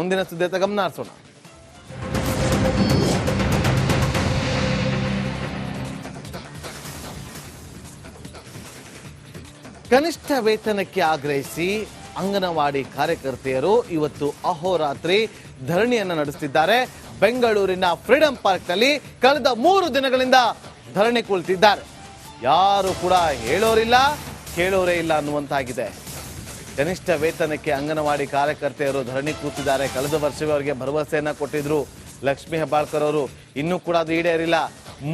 ಮುಂದಿನ ಸುದ್ದಿಯತ್ತ ಗಮನ ಹರಿಸೋಣ. ಕನಿಷ್ಠ ವೇತನಕ್ಕೆ ಆಗ್ರಹಿಸಿ ಅಂಗನವಾಡಿ ಕಾರ್ಯಕರ್ತೆಯರು ಇವತ್ತು ಅಹೋರಾತ್ರಿ ಧರಣಿಯನ್ನು ನಡೆಸುತ್ತಿದ್ದಾರೆ. ಬೆಂಗಳೂರಿನ ಫ್ರೀಡಂ ಪಾರ್ಕ್ನಲ್ಲಿ ಕಳೆದ 3 ದಿನಗಳಿಂದ ಧರಣಿ ಕುಳಿತಿದ್ದಾರೆ. ಯಾರು ಕೂಡ ಹೇಳೋರಿಲ್ಲ ಕೇಳೋರೇ ಇಲ್ಲ ಅನ್ನುವಂತಾಗಿದೆ. ಕನಿಷ್ಠ ವೇತನಕ್ಕೆ ಅಂಗನವಾಡಿ ಕಾರ್ಯಕರ್ತೆಯರು ಧರಣಿ ಕೂತಿದ್ದಾರೆ. ಕಳೆದ ವರ್ಷವೇ ಅವರಿಗೆ ಭರವಸೆಯನ್ನ ಕೊಟ್ಟಿದ್ರು ಲಕ್ಷ್ಮೀ ಹೆಬ್ಬಾಳ್ಕರ್ ಅವರು. ಇನ್ನೂ ಕೂಡ ಅದು ಈಡೇರಿಲ್ಲ.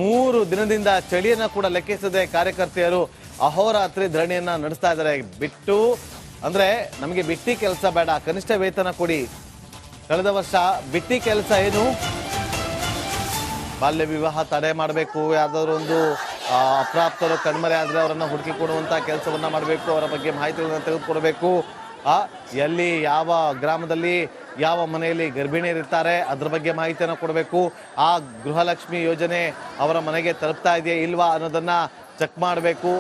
3 ದಿನದಿಂದ ಚಳಿಯನ್ನ ಕೂಡ ಲೆಕ್ಕಿಸದೆ ಕಾರ್ಯಕರ್ತೆಯರು ಅಹೋರಾತ್ರಿ ಧರಣಿಯನ್ನ ನಡೆಸ್ತಾ ಇದ್ದಾರೆ. ಬಿಟ್ಟು ಅಂದ್ರೆ ನಮಗೆ ಬಿಟ್ಟಿ ಕೆಲಸ ಬೇಡ, ಕನಿಷ್ಠ ವೇತನ ಕೊಡಿ. ಕಳೆದ ವರ್ಷ ಬಿಟ್ಟಿ ಕೆಲಸ ಏನು? ಬಾಲ್ಯ ವಿವಾಹ ತಡೆ ಮಾಡಬೇಕು, ಯಾವ್ದಾದ್ರು ಒಂದು ಅಪ್ರಾಪ್ತರು ಕಣ್ಮರೆ ಆದ್ರೆ ಅವರನ್ನ ಹುಡುಕಿ ಕೊಡುವಂತ ಕೆಲಸವನ್ನ ಮಾಡಬೇಕು, ಅವರ ಬಗ್ಗೆ ಮಾಹಿತಿಗಳನ್ನ ತೆಗೆದುಕೊಡ್ಬೇಕು. ಎಲ್ಲಿ ಯಾವ ಗ್ರಾಮದಲ್ಲಿ ಯಾವ ಮನೆಯಲ್ಲಿ ಗರ್ಭಿಣಿಯರಿರ್ತಾರೆ ಅದ್ರ ಬಗ್ಗೆ ಮಾಹಿತಿಯನ್ನು ಕೊಡಬೇಕು. ಆ ಗೃಹಲಕ್ಷ್ಮಿ ಯೋಜನೆ ಅವರ ಮನೆಗೆ ತಲುಪ್ತಾ ಇದೆಯಾ ಇಲ್ವಾ ಅನ್ನೋದನ್ನ ಚೆಕ್ ಮಾಡಬೇಕು.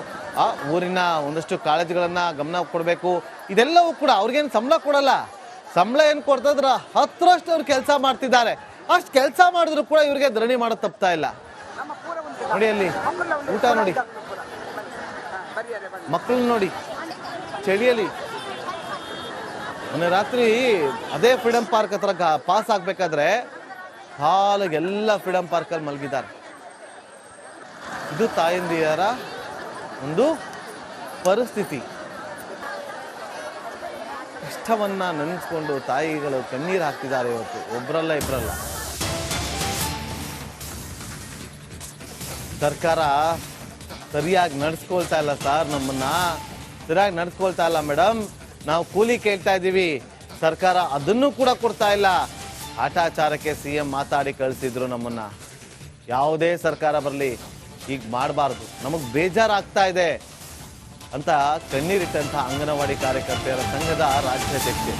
ಆ ಊರಿನ ಒಂದಷ್ಟು ಕಾಳಜಿಗಳನ್ನ ಗಮನ ಕೊಡಬೇಕು. ಇದೆಲ್ಲವೂ ಕೂಡ ಅವ್ರಿಗೇನು ಸಂಬಳ ಕೊಡಲ್ಲ. ಸಂಬಳ ಏನು ಕೊಡ್ತಿದ್ರ 10ರಷ್ಟು ಅವ್ರು ಕೆಲಸ ಮಾಡ್ತಿದ್ದಾರೆ. ಅಷ್ಟು ಕೆಲಸ ಮಾಡಿದ್ರು ಕೂಡ ಇವ್ರಿಗೆ ಧರಣಿ ಮಾಡೋದು ತಪ್ತಾ ಇಲ್ಲ. ನೋಡಿ ಅಲ್ಲಿ ಊಟ ನೋಡಿ, ಮಕ್ಕಳನ್ನ ನೋಡಿ ಚಳಿಯಲ್ಲಿ. ಮೊನ್ನೆ ರಾತ್ರಿ ಅದೇ ಫ್ರೀಡಂ ಪಾರ್ಕ್ ಹತ್ರ ಪಾಸ್ ಆಗ್ಬೇಕಾದ್ರೆ ಹಾಲಿಗೆಲ್ಲ ಫ್ರೀಡಂ ಪಾರ್ಕಲ್ಲಿ ಮಲಗಿದ್ದಾರೆ. ಇದು ತಾಯಂದಿಯರ ಒಂದು ಪರಿಸ್ಥಿತಿ. ಕಷ್ಟವನ್ನ ನೆನೆಸ್ಕೊಂಡು ತಾಯಿಗಳು ಕಣ್ಣೀರು ಹಾಕ್ತಿದ್ದಾರೆ ಇವತ್ತು. ಒಬ್ರಲ್ಲ ಇಬ್ರಲ್ಲ. ಸರ್ಕಾರ ಸರಿಯಾಗಿ ನಡೆಸ್ಕೊಳ್ತಾ ಇಲ್ಲ ಸರ್, ನಮ್ಮನ್ನ ಸರಿಯಾಗಿ ನಡೆಸ್ಕೊಳ್ತಾ ಇಲ್ಲ ಮೇಡಮ್. ನಾವು ಕೂಲಿ ಕೇಳ್ತಾ ಇದ್ದೀವಿ, ಸರ್ಕಾರ ಅದನ್ನು ಕೂಡ ಕೊಡ್ತಾ ಇಲ್ಲ. ಆಟಾಚಾರಕ್ಕೆ CM ಮಾತಾಡಿ ಕಳಿಸಿದ್ರು ನಮ್ಮನ್ನ. ಯಾವುದೇ ಸರ್ಕಾರ ಬರಲಿ ಈಗ ಮಾಡಬಾರ್ದು, ನಮಗೆ ಬೇಜಾರಾಗ್ತಾ ಇದೆ ಅಂತ ಕಣ್ಣೀರಿಟ್ಟಂತಹ ಅಂಗನವಾಡಿ ಕಾರ್ಯಕರ್ತೆಯರ ಸಂಘದ ರಾಜ್ಯಾಧ್ಯಕ್ಷೆ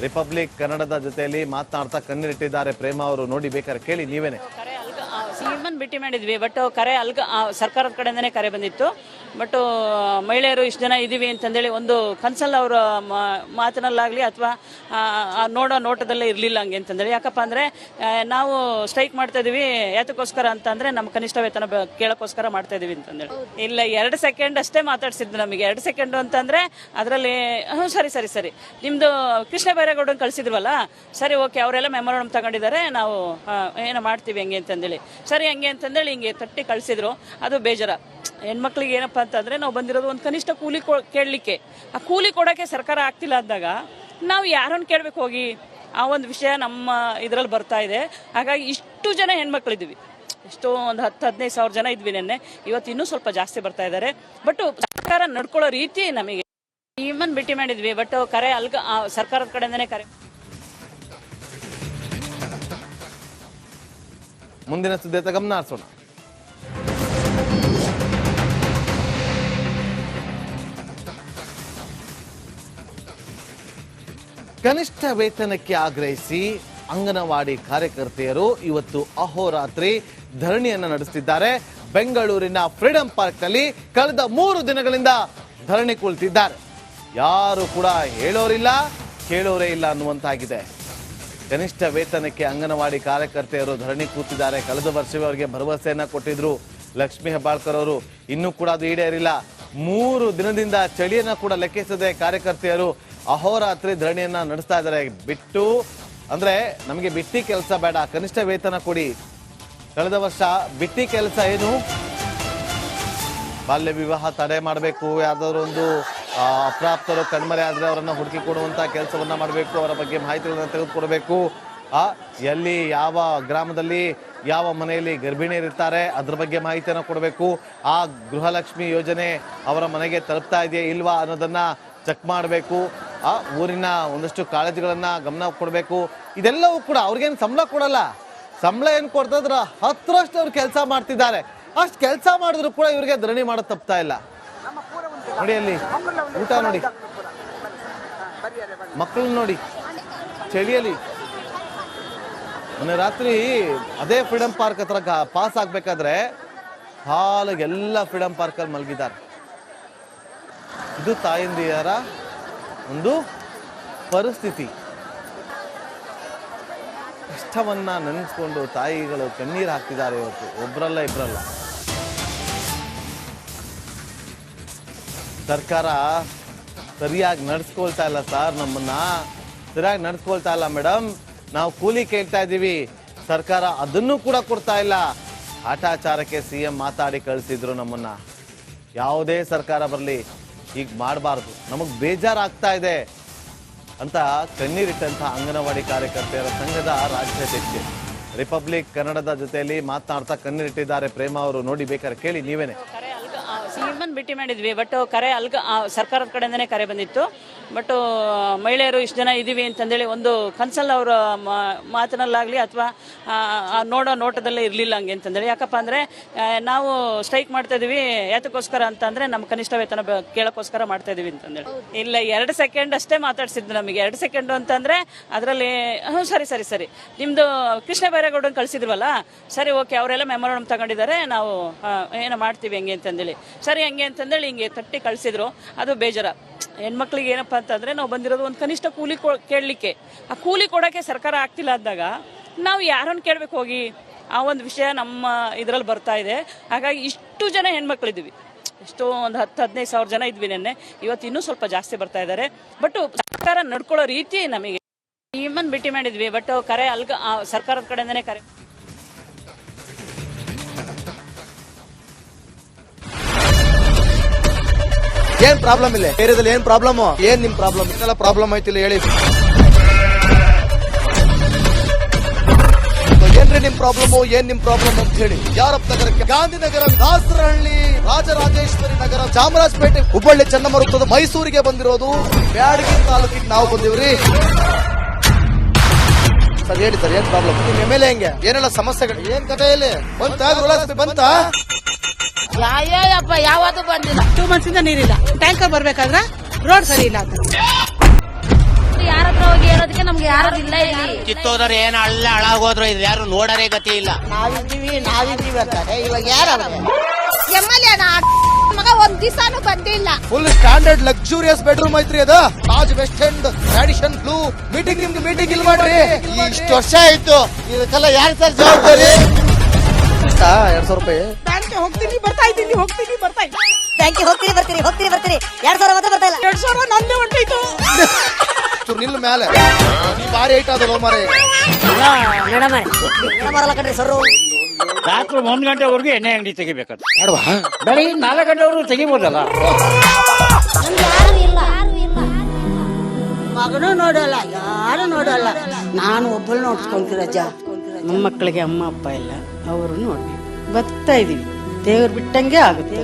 ರಿಪಬ್ಲಿಕ್ ಕನ್ನಡದ ಜೊತೆಯಲ್ಲಿ ಮಾತನಾಡ್ತಾ ಕಣ್ಣೀರಿಟ್ಟಿದ್ದಾರೆ ಪ್ರೇಮ ಅವರು. ನೋಡಿ, ಬೇಕಾದ್ರೆ ಕೇಳಿ ನೀವೇನೆ. CM ಭೇಟಿ ಮಾಡಿದ್ವಿ, ಬಟ್ ಕರೆ ಸರ್ಕಾರದ ಕಡೆಯಿಂದನೇ ಕರೆ ಬಂದಿತ್ತು. ಬಟ್ ಮಹಿಳೆಯರು ಇಷ್ಟು ಜನ ಇದೀವಿ ಅಂತಂದೇಳಿ ಒಂದು ಕನ್ಸಲ್ ಅವರ ಮಾತಿನಲ್ಲಾಗಲಿ ಅಥವಾ ನೋಡೋ ನೋಟದಲ್ಲೇ ಇರಲಿಲ್ಲ ಹಂಗೆ ಅಂತಂದೇಳಿ. ಯಾಕಪ್ಪ ಅಂದರೆ ನಾವು ಸ್ಟ್ರೈಕ್ ಮಾಡ್ತಾ ಇದೀವಿ ಯಾತಕ್ಕೋಸ್ಕರ ಅಂತಂದರೆ ನಮ್ಮ ಕನಿಷ್ಠ ವೇತನ ಕೇಳೋಕ್ಕೋಸ್ಕರ ಮಾಡ್ತಾ ಇದೀವಿ ಅಂತಂದೇಳಿ. ಇಲ್ಲ, 2 ಸೆಕೆಂಡ್ ಅಷ್ಟೇ ಮಾತಾಡ್ಸಿದ್ದು ನಮಗೆ. 2 ಸೆಕೆಂಡು ಅಂತಂದರೆ ಅದರಲ್ಲಿ ಸರಿ ನಿಮ್ಮದು ಕೃಷ್ಣ ಬೈರೇಗೌಡನ ಕಳಿಸಿದ್ವಲ್ಲ, ಸರಿ ಓಕೆ ಅವರೆಲ್ಲ ಮೆಮೊರಾಂಡಮ್ ತಗೊಂಡಿದ್ದಾರೆ, ನಾವು ಏನೋ ಮಾಡ್ತೀವಿ ಹಂಗೆ ಅಂತಂದೇಳಿ. ಸರಿ ಹಂಗೆ ಅಂತಂದೇಳಿ ಹಿಂಗೆ ತಟ್ಟಿ ಕಳಿಸಿದ್ರು. ಅದು ಬೇಜಾರ. ಹೆಣ್ಮಕ್ಳಿಗೆ ಏನಪ್ಪ ಅಂತಂದರೆ ನಾವು ಬಂದಿರೋದು ಒಂದು ಕನಿಷ್ಠ ಕೂಲಿ ಕೇಳಲಿಕ್ಕೆ. ಆ ಕೂಲಿ ಕೊಡೋಕ್ಕೆ ಸರ್ಕಾರ ಆಗ್ತಿಲ್ಲ ಅಂದಾಗ ನಾವು ಯಾರನ್ನು ಕೇಳಬೇಕು ಹೋಗಿ? ಆ ಒಂದು ವಿಷಯ ನಮ್ಮ ಇದರಲ್ಲಿ ಬರ್ತಾ ಇದೆ. ಹಾಗಾಗಿ ಇಷ್ಟು ಜನ ಹೆಣ್ಮಕ್ಳಿದ್ವಿ, ಎಷ್ಟೋ ಒಂದು 10-15 ಸಾವಿರ ಜನ ಇದ್ವಿ ನೆನ್ನೆ. ಇವತ್ತು ಇನ್ನೂ ಸ್ವಲ್ಪ ಜಾಸ್ತಿ ಬರ್ತಾ ಇದ್ದಾರೆ. ಬಟ್ ಸರ್ಕಾರ ನಡ್ಕೊಳ್ಳೋ ರೀತಿ ನಮಗೆ CM ಭೇಟಿ ಮಾಡಿದ್ವಿ, ಬಟ್ ಕರೆ ಸರ್ಕಾರದ ಕಡೆಯಿಂದನೇ ಕರೆ. ಮುಂದಿನ ಸುದ್ದಿಯತ್ತ ಗಮನ ಹರಿಸೋಣ. ಕನಿಷ್ಠ ವೇತನಕ್ಕೆ ಆಗ್ರಹಿಸಿ ಅಂಗನವಾಡಿ ಕಾರ್ಯಕರ್ತೆಯರು ಇವತ್ತು ಅಹೋರಾತ್ರಿ ಧರಣಿಯನ್ನು ನಡೆಸುತ್ತಿದ್ದಾರೆ. ಬೆಂಗಳೂರಿನ ಫ್ರೀಡಂ ಪಾರ್ಕ್ನಲ್ಲಿ ಕಳೆದ 3 ದಿನಗಳಿಂದ ಧರಣಿ ಕುಳಿತಿದ್ದಾರೆ. ಯಾರು ಕೂಡ ಹೇಳೋರಿಲ್ಲ ಕೇಳೋರೇ ಇಲ್ಲ ಅನ್ನುವಂತಾಗಿದೆ. ಕನಿಷ್ಠ ವೇತನಕ್ಕೆ ಅಂಗನವಾಡಿ ಕಾರ್ಯಕರ್ತೆಯರು ಧರಣಿ ಕೂತಿದ್ದಾರೆ. ಕಳೆದ ವರ್ಷವೇ ಅವರಿಗೆ ಭರವಸೆಯನ್ನ ಕೊಟ್ಟಿದ್ರು ಲಕ್ಷ್ಮೀ ಹೆಬ್ಬಾಳ್ಕರ್ ಅವರು. ಇನ್ನೂ ಕೂಡ ಅದು ಈಡೇರಿಲ್ಲ. 3 ದಿನದಿಂದ ಚಳಿಯನ್ನ ಕೂಡ ಲೆಕ್ಕಿಸದೆ ಕಾರ್ಯಕರ್ತೆಯರು ಅಹೋರಾತ್ರಿ ಧರಣಿಯನ್ನ ನಡೆಸ್ತಾ ಇದ್ದಾರೆ. ಬಿಟ್ಟು ಅಂದ್ರೆ ನಮಗೆ ಬಿಟ್ಟಿ ಕೆಲಸ ಬೇಡ, ಕನಿಷ್ಠ ವೇತನ ಕೊಡಿ. ಕಳೆದ ವರ್ಷ ಬಿಟ್ಟಿ ಕೆಲಸ ಏನು? ಬಾಲ್ಯ ವಿವಾಹ ತಡೆ ಮಾಡಬೇಕು, ಯಾವ್ದಾದ್ರು ಒಂದು ಅಪ್ರಾಪ್ತರು ಕಣ್ಮರೆ ಆದ್ರೆ ಅವರನ್ನ ಹುಡುಕಿ ಕೊಡುವಂತ ಕೆಲಸವನ್ನ ಮಾಡಬೇಕು, ಅವರ ಬಗ್ಗೆ ಮಾಹಿತಿಗಳನ್ನ ತೆಗೆದುಕೊಡ್ಬೇಕು. ಎಲ್ಲಿ ಯಾವ ಗ್ರಾಮದಲ್ಲಿ ಯಾವ ಮನೆಯಲ್ಲಿ ಗರ್ಭಿಣಿಯರಿರ್ತಾರೆ ಅದ್ರ ಬಗ್ಗೆ ಮಾಹಿತಿಯನ್ನು ಕೊಡಬೇಕು. ಆ ಗೃಹಲಕ್ಷ್ಮಿ ಯೋಜನೆ ಅವರ ಮನೆಗೆ ತಲುಪ್ತಾ ಇದೆಯಾ ಇಲ್ವಾ ಅನ್ನೋದನ್ನ ಚೆಕ್ ಮಾಡಬೇಕು. ಆ ಊರಿನ ಒಂದಷ್ಟು ಕಾಳಜಿಗಳನ್ನ ಗಮನ ಕೊಡಬೇಕು. ಇದೆಲ್ಲವೂ ಕೂಡ ಅವ್ರಿಗೇನು ಸಂಬಳ ಕೊಡಲ್ಲ. ಸಂಬಳ ಏನು ಕೊಡ್ತಿದ್ರ 10ರಷ್ಟು ಅವ್ರು ಕೆಲಸ ಮಾಡ್ತಿದ್ದಾರೆ. ಅಷ್ಟು ಕೆಲಸ ಮಾಡಿದ್ರು ಕೂಡ ಇವ್ರಿಗೆ ಧರಣಿ ಮಾಡೋದು ತಪ್ತಾ ಇಲ್ಲ. ನೋಡಿ ಅಲ್ಲಿ ಊಟ ನೋಡಿ, ಮಕ್ಕಳನ್ನ ನೋಡಿ ಚಳಿಯಲ್ಲಿ. ಮೊನ್ನೆ ರಾತ್ರಿ ಅದೇ ಫ್ರೀಡಂ ಪಾರ್ಕ್ ಹತ್ರ ಪಾಸ್ ಆಗ್ಬೇಕಾದ್ರೆ ಹಾಲಿಗೆಲ್ಲ ಫ್ರೀಡಂ ಪಾರ್ಕಲ್ಲಿ ಮಲಗಿದ್ದಾರೆ. ಇದು ತಾಯಂದಿಯರ ಒಂದು ಪರಿಸ್ಥಿತಿ. ಕಷ್ಟವನ್ನ ನೆನೆಸ್ಕೊಂಡು ತಾಯಿಗಳು ಕಣ್ಣೀರು ಹಾಕ್ತಿದ್ದಾರೆ ಇವತ್ತು. ಒಬ್ರಲ್ಲ ಇಬ್ರಲ್ಲ. ಸರ್ಕಾರ ಸರಿಯಾಗಿ ನಡೆಸ್ಕೊಳ್ತಾ ಇಲ್ಲ ಸರ್, ನಮ್ಮನ್ನ ಸರಿಯಾಗಿ ನಡೆಸ್ಕೊಳ್ತಾ ಇಲ್ಲ ಮೇಡಮ್. ನಾವು ಕೂಲಿ ಕೇಳ್ತಾ ಇದ್ದೀವಿ, ಸರ್ಕಾರ ಅದನ್ನು ಕೂಡ ಕೊಡ್ತಾ ಇಲ್ಲ. ಕಾಟಾಚಾರಕ್ಕೆ CM ಮಾತಾಡಿ ಕಳಿಸಿದ್ರು ನಮ್ಮನ್ನ. ಯಾವುದೇ ಸರ್ಕಾರ ಬರಲಿ ಈಗ ಮಾಡಬಾರ್ದು, ನಮಗ್ ಬೇಜಾರಾಗ್ತಾ ಇದೆ ಅಂತ ಕಣ್ಣೀರಿಟ್ಟಂತ ಅಂಗನವಾಡಿ ಕಾರ್ಯಕರ್ತೆಯರ ಸಂಘದ ರಾಜ್ಯಾಧ್ಯಕ್ಷೆ ರಿಪಬ್ಲಿಕ್ ಕನ್ನಡದ ಜೊತೆಯಲ್ಲಿ ಮಾತನಾಡ್ತಾ ಕಣ್ಣೀರಿಟ್ಟಿದ್ದಾರೆ ಪ್ರೇಮ ಅವರು. ನೋಡಿ, ಬೇಕಾದ್ರೆ ಕೇಳಿ ನೀವೇನೆ. CM ಭೇಟಿ ಮಾಡಿದ್ವಿ, ಬಟ್ ಕರೆ ಸರ್ಕಾರದ ಕಡೆಯಿಂದನೇ ಕರೆ ಬಂದಿತ್ತು. ಬಟ್ ಮಹಿಳೆಯರು ಇಷ್ಟು ಜನ ಇದೀವಿ ಅಂತಂದೇಳಿ ಒಂದು ಕನ್ಸಲ್ ಅವರ ಮಾತಿನಲ್ಲಾಗಲಿ ಅಥವಾ ನೋಡೋ ನೋಟದಲ್ಲೇ ಇರಲಿಲ್ಲ ಹಂಗೆ ಅಂತಂದೇಳಿ. ಯಾಕಪ್ಪ ಅಂದರೆ ನಾವು ಸ್ಟ್ರೈಕ್ ಮಾಡ್ತಾ ಇದೀವಿ ಯಾತಕ್ಕೋಸ್ಕರ ಅಂತಂದರೆ ನಮ್ಮ ಕನಿಷ್ಠ ವೇತನ ಕೇಳೋಕ್ಕೋಸ್ಕರ ಮಾಡ್ತಾ ಇದೀವಿ ಅಂತಂದೇಳಿ. ಇಲ್ಲ, 2 ಸೆಕೆಂಡ್ ಅಷ್ಟೇ ಮಾತಾಡ್ಸಿದ್ದು ನಮಗೆ. 2 ಸೆಕೆಂಡು ಅಂತಂದರೆ ಅದರಲ್ಲಿ ಸರಿ ನಿಮ್ಮದು ಕೃಷ್ಣ ಬೈರೇಗೌಡನ ಕಳಿಸಿದ್ರವಲ್ಲ, ಸರಿ ಓಕೆ, ಅವರೆಲ್ಲ ಮೆಮೊರಾಂಡಮ್ ತಗೊಂಡಿದ್ದಾರೆ, ನಾವು ಏನೋ ಮಾಡ್ತೀವಿ ಹೆಂಗೆ ಅಂತಂದೇಳಿ. ಸರಿ ಹಂಗೆ ಅಂತಂದೇಳಿ ಹಿಂಗೆ ತಟ್ಟಿ ಕಳಿಸಿದ್ರು. ಅದು ಬೇಜಾರ. ಹೆಣ್ಮಕ್ಳಿಗೆ ಏನಪ್ಪ ಅಂತಂದರೆ ನಾವು ಬಂದಿರೋದು ಒಂದು ಕನಿಷ್ಠ ಕೂಲಿ ಕೇಳಲಿಕ್ಕೆ. ಆ ಕೂಲಿ ಕೊಡೋಕ್ಕೆ ಸರ್ಕಾರ ಆಗ್ತಿಲ್ಲ ಅಂದಾಗ ನಾವು ಯಾರನ್ನು ಕೇಳಬೇಕು ಹೋಗಿ? ಆ ಒಂದು ವಿಷಯ ನಮ್ಮ ಇದರಲ್ಲಿ ಬರ್ತಾ ಇದೆ. ಹಾಗಾಗಿ ಇಷ್ಟು ಜನ ಹೆಣ್ಮಕ್ಳಿದ್ವಿ, ಎಷ್ಟೋ ಒಂದು 10-15 ಸಾವಿರ ಜನ ಇದ್ವಿ ನೆನ್ನೆ. ಇವತ್ತು ಇನ್ನೂ ಸ್ವಲ್ಪ ಜಾಸ್ತಿ ಬರ್ತಾ ಇದ್ದಾರೆ. ಬಟ್ ಸರ್ಕಾರ ನಡ್ಕೊಳ್ಳೋ ರೀತಿ ನಮಗೆ CM ಭೇಟಿ ಮಾಡಿದ್ವಿ, ಬಟ್ ಕರೆ ಸರ್ಕಾರದ ಕಡೆಯಿಂದನೇ ಕರೆ. ಏನ್ ಪ್ರಾಬ್ಲಮ್ ಇಲ್ಲ ಏರಿಯಾದಲ್ಲಿ? ಏನ್ ಪ್ರಾಬ್ಲಮ್? ಏನ್ ನಿಮ್ ಪ್ರಾಬ್ಲಮ್? ಇದೆಲ್ಲ ಪ್ರಾಬ್ಲಮ್ ಐತಿಲ್ಲ ಹೇಳಿ. ಏನ್ರಿ ನಿಮ್ ಪ್ರಾಬ್ಲಮ್? ಏನ್ ನಿಮ್ ಪ್ರಾಬ್ಲಮ್ ಅಂತ ಹೇಳಿ. ಯಾರಪ್ಪ ನಗರಕ್ಕೆ? ಗಾಂಧಿನಗರ, ದಾಸರಹಳ್ಳಿ, ರಾಜರಾಜೇಶ್ವರಿ ನಗರ, ಚಾಮರಾಜಪೇಟೆ, ಹುಬ್ಬಳ್ಳಿ, ಚೆನ್ನಮ್ಮ ವೃತ್ತದ ಮೈಸೂರಿಗೆ ಬಂದಿರೋದು. ಬ್ಯಾಡಗಿ ತಾಲೂಕಿಗೆ ನಾವು ಬಂದಿವ್ರಿ. ಸರ್ ಹೇಳಿ ಸರ್, ಏನ್ ಪ್ರಾಬ್ಲಮ್? ನಿಮ್ MLA ಹೆಂಗೆ? ಏನೆಲ್ಲ ಸಮಸ್ಯೆಗಳು? ಏನ್ ಕಥೆ ಇಲ್ಲಿ ಬಂತ? ಯಾಯಪ್ಪ ಯಾವತ್ತೂ ಬಂದಿಲ್ಲ. 2 months ಇಂದ ನೀರಿಲ್ಲ. ಟ್ಯಾಂಕರ್ ಬರ್ಬೇಕಾದ್ರೆ ರೋಡ್ ಸರಿ ಇಲ್ಲ ಅಂತ ಯಾರ ಹತ್ರ ಹೋಗಿ ಹೇಳೋದಕ್ಕೆ ನಮ್ಗೆ ಯಾರು ಇಲ್ಲ. ಇಲ್ಲಿ ಕಿತ್ತೋದ್ರ ಏನ್ ಹಾಳಾಗೋದ್ರು ಇದು ಯಾರು ನೋಡರೇ ಗತಿ ಇಲ್ಲ. ನಾವಿದ್ದೀವಿ ಅಂತಾರೆ. ಇವಾಗ ಯಾರು MLA ಮಗ ಒಂದ್ ದಿವಸನೂ ಬಂದಿಲ್ಲ. ಫುಲ್ ಸ್ಟ್ಯಾಂಡರ್ಡ್ ಲಕ್ಸುರಿಯಸ್ ಬೆಡ್ರೂಮ್ ಐತ್ರಿ ಅದ. Taj west end tradition blue. ನಿಮ್ಗೆ ಮೀಟಿಂಗ್ ಇಲ್ಲಿ ಮಾಡ್ರಿ. ಇಷ್ಟು ವರ್ಷ ಆಯ್ತು, ಇದಕ್ಕೆಲ್ಲ ಯಾರು ಸರ್ ಜವಾಬ್ದಾರಿ? 200 ರೂಪಾಯಿ ಬ್ಯಾಂಕ್ಗೆ ಹೋಗ್ತೀನಿ ಬರ್ತಾ ಇದ್ದೀನಿ. ಬ್ಯಾಂಕಿಗೆ ಹೋಗ್ತೀರಿ ಬರ್ತೀರಿ 2000 ಮಾತ್ರ ಬರ್ತಾ ಇಲ್ಲ. 200 ನಂದೇ ಹೊಂಟೈತು. ನಿಲ್ ಮೇಲೆ ನೀ ಬಾರಿ ಐಟ್ ಅದಲ್ಲ ಮಾರೆ. ಬರಲ್ಲ ಕಣ್ರಿ ಸರ್. ರಾತ್ರಿ 1 ಗಂಟೆವರೆಗೂ ಎಣ್ಣೆ ಅಂಗಡಿ ತೆಗಿಬೇಕಂತ. ಬೆಳಿಗ್ಗೆ 4 ಗಂಟೆವರೆಗೂ ತೆಗಿಬೋದಲ್ಲ. ಮಗನೂ ನೋಡಲ್ಲ, ಯಾರು ನೋಡಲ್ಲ. ನಾನು ಒಬ್ಬಳು ನೋಡ್ಸ್ಕೊಂತೀರಜ್ಜ. ಮೊಮ್ಮಕ್ಕಳಿಗೆ ಅಮ್ಮ ಅಪ್ಪ ಇಲ್ಲ, ಅವರು ನೋಡಿ ಬರ್ತಾ ಇದೀವಿ. ದೇವ್ರು ಬಿಟ್ಟಂಗೆ ಆಗುತ್ತೆ.